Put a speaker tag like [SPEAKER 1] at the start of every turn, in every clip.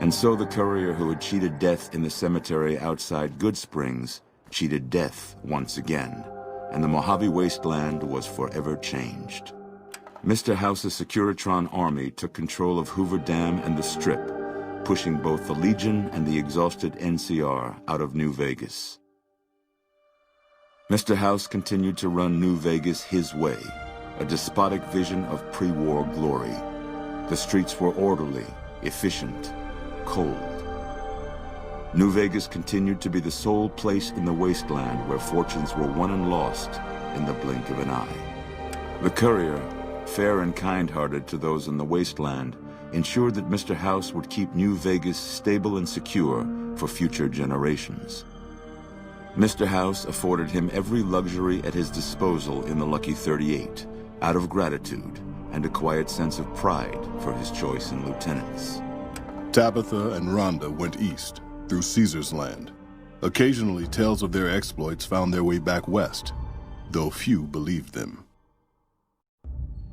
[SPEAKER 1] And so the courier who had cheated death in the cemetery outside Goodsprings cheated death once again, and the Mojave Wasteland was forever changed. Mr. House's Securitron army took control of Hoover Dam and the Strip, pushing both the Legion and the exhausted NCR out of New Vegas. Mr. House continued to run New Vegas his way, a despotic vision of pre-war glory. The streets were orderly, efficient, cold. New Vegas continued to be the sole place in the wasteland where fortunes were won and lost in the blink of an eye. The courier, fair and kind-hearted to those in the wasteland, ensured that Mr. House would keep New Vegas stable and secure for future generations. Mr. House afforded him every luxury at his disposal in the Lucky 38, out of gratitude and a quiet sense of pride for his choice in lieutenants.
[SPEAKER 2] Tabitha and Rhonda went east, through Caesar's Land. Occasionally, tales of their exploits found their way back west, though few believed them.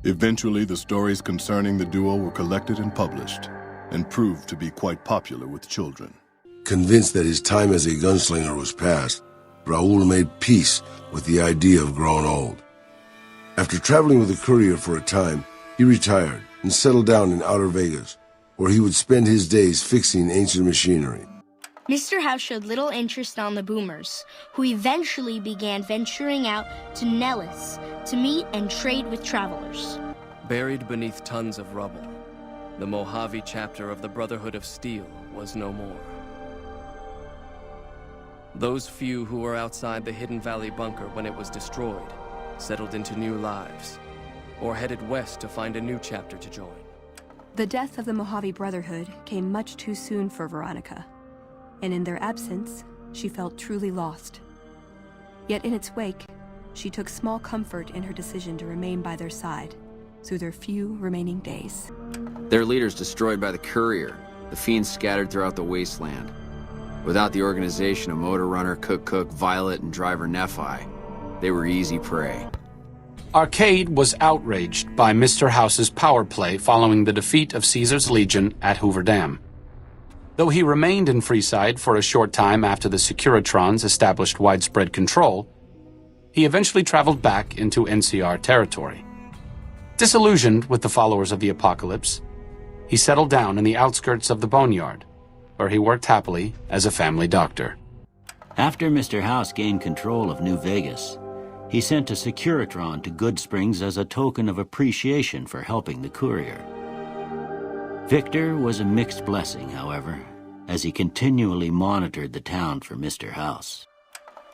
[SPEAKER 2] Eventually, the stories concerning the duo were collected and published, and proved to be quite popular with children.
[SPEAKER 3] Convinced that his time as a gunslinger was past, Raul made peace with the idea of growing old. After traveling with the courier for a time, he retired and settled down in Outer Vegas, where he would spend his days fixing ancient machinery.
[SPEAKER 4] Mr. House showed little interest on the boomers, who eventually began venturing out to Nellis to meet and trade with travelers.
[SPEAKER 5] Buried beneath tons of rubble, the Mojave chapter of the Brotherhood of Steel was no more. Those few who were outside the Hidden Valley bunker when it was destroyed settled into new lives, or headed west to find a new chapter to join.
[SPEAKER 6] The death of the Mojave Brotherhood came much too soon for Veronica, and in their absence, she felt truly lost. Yet in its wake, she took small comfort in her decision to remain by their side through their few remaining days.
[SPEAKER 7] Their leaders destroyed by the courier, the fiends scattered throughout the wasteland. Without the organization of Motor Runner, Cook, Violet, and driver Nephi, they were easy prey.
[SPEAKER 8] Arcade was outraged by Mr. House's power play following the defeat of Caesar's Legion at Hoover Dam. Though he remained in Freeside for a short time after the Securitrons established widespread control, he eventually traveled back into NCR territory. Disillusioned with the followers of the Apocalypse, he settled down in the outskirts of the Boneyard, where he worked happily as a family doctor.
[SPEAKER 9] After Mr. House gained control of New Vegas, he sent a Securitron to Goodsprings as a token of appreciation for helping the courier. Victor was a mixed blessing, however, as he continually monitored the town for Mr. House.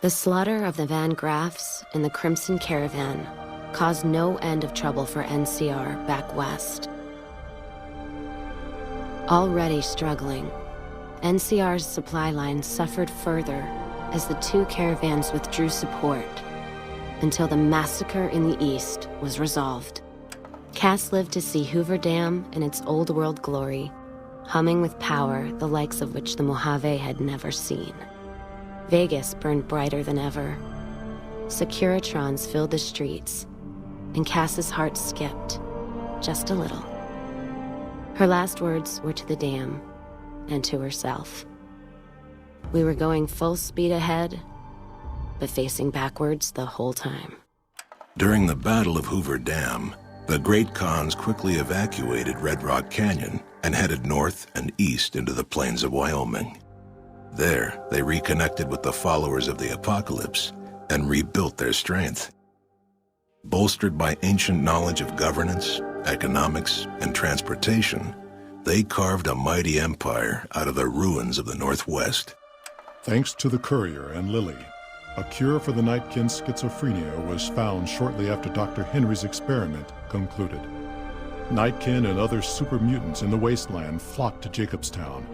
[SPEAKER 10] The slaughter of the Van Graffs and the Crimson Caravan caused no end of trouble for NCR back west. Already struggling, NCR's supply lines suffered further as the two caravans withdrew support until the massacre in the east was resolved. Cass lived to see Hoover Dam in its old world glory, humming with power the likes of which the Mojave had never seen. Vegas burned brighter than ever. Securitrons filled the streets, and Cass's heart skipped, just a little. Her last words were to the dam and to herself. We were going full speed ahead, but facing backwards the whole time.
[SPEAKER 11] During the Battle of Hoover Dam, the Great Khans quickly evacuated Red Rock Canyon and headed north and east into the plains of Wyoming. There, they reconnected with the followers of the Apocalypse and rebuilt their strength. Bolstered by ancient knowledge of governance, economics, and transportation, they carved a mighty empire out of the ruins of the Northwest.
[SPEAKER 2] Thanks to the courier and Lily, a cure for the Nightkin's schizophrenia was found shortly after Dr. Henry's experiment concluded. Nightkin and other super mutants in the wasteland flocked to Jacobstown,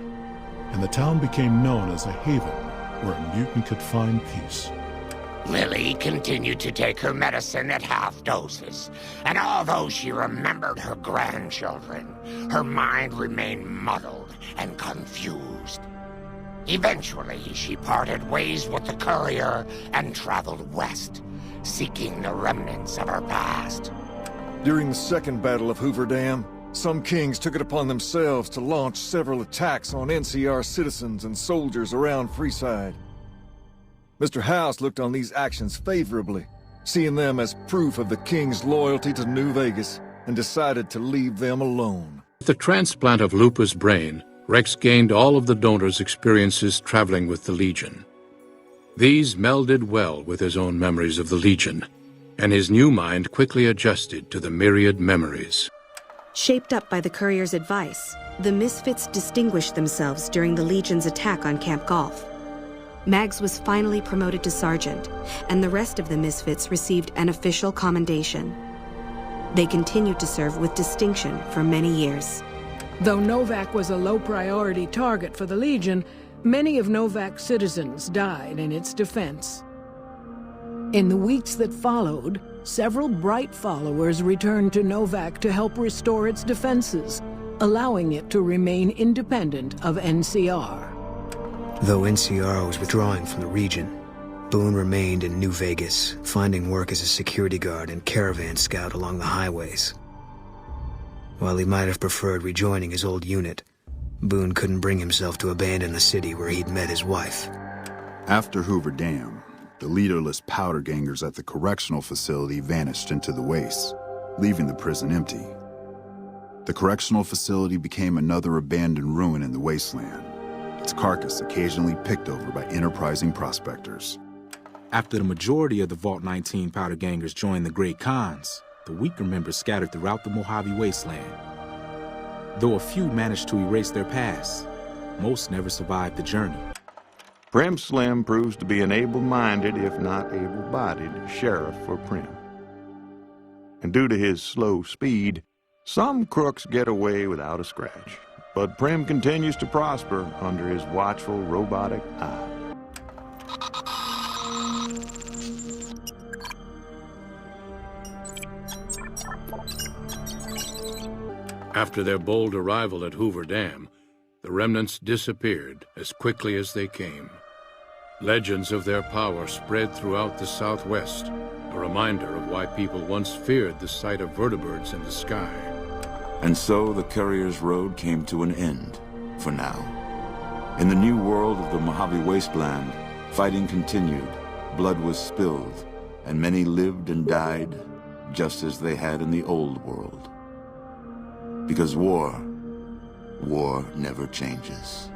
[SPEAKER 2] and the town became known as a haven where a mutant could find peace.
[SPEAKER 12] Lily continued to take her medicine at half doses, and although she remembered her grandchildren, her mind remained muddled and confused. Eventually, she parted ways with the courier and traveled west, seeking the remnants of her past.
[SPEAKER 13] During the second Battle of Hoover Dam, Some kings took it upon themselves to launch several attacks on NCR citizens and soldiers around Freeside. Mr. House looked on these actions favorably, seeing them as proof of the king's loyalty to New Vegas, and decided to leave them alone.
[SPEAKER 14] With the transplant of Lupa's brain, Rex gained all of the donor's experiences traveling with the Legion. These melded well with his own memories of the Legion, and his new mind quickly adjusted to the myriad memories.
[SPEAKER 15] Shaped up by the Courier's advice, the Misfits distinguished themselves during the Legion's attack on Camp Golf. Mags was finally promoted to sergeant, and the rest of the Misfits received an official commendation. They continued to serve with distinction for many years.
[SPEAKER 16] Though Novac was a low-priority target for the Legion, many of Novac's citizens died in its defense. In the weeks that followed, several bright followers returned to Novac to help restore its defenses, allowing it to remain independent of NCR.
[SPEAKER 17] Though NCR was withdrawing from the region, Boone remained in New Vegas, finding work as a security guard and caravan scout along the highways. While he might have preferred rejoining his old unit, Boone couldn't bring himself to abandon the city where he'd met his wife.
[SPEAKER 18] After Hoover Dam, the leaderless powder gangers at the correctional facility vanished into the wastes, leaving the prison empty. The correctional facility became another abandoned ruin in the wasteland, its carcass occasionally picked over by enterprising prospectors.
[SPEAKER 19] After the majority of the Vault 19 powder gangers joined the Great Khans, the weaker members scattered throughout the Mojave wasteland. Though a few managed to erase their past, most never survived the journey.
[SPEAKER 20] Prim Slim proves to be an able-minded, if not able-bodied, sheriff for Prim. And due to his slow speed, some crooks get away without a scratch. But Prim continues to prosper under his watchful, robotic eye.
[SPEAKER 14] After their bold arrival at Hoover Dam, the remnants disappeared as quickly as they came. Legends of their power spread throughout the Southwest, a reminder of why people once feared the sight of vertibirds in the sky.
[SPEAKER 1] And so the Courier's road came to an end, for now. In the new world of the Mojave Wasteland, fighting continued, blood was spilled, and many lived and died just as they had in the old world. Because war never changes.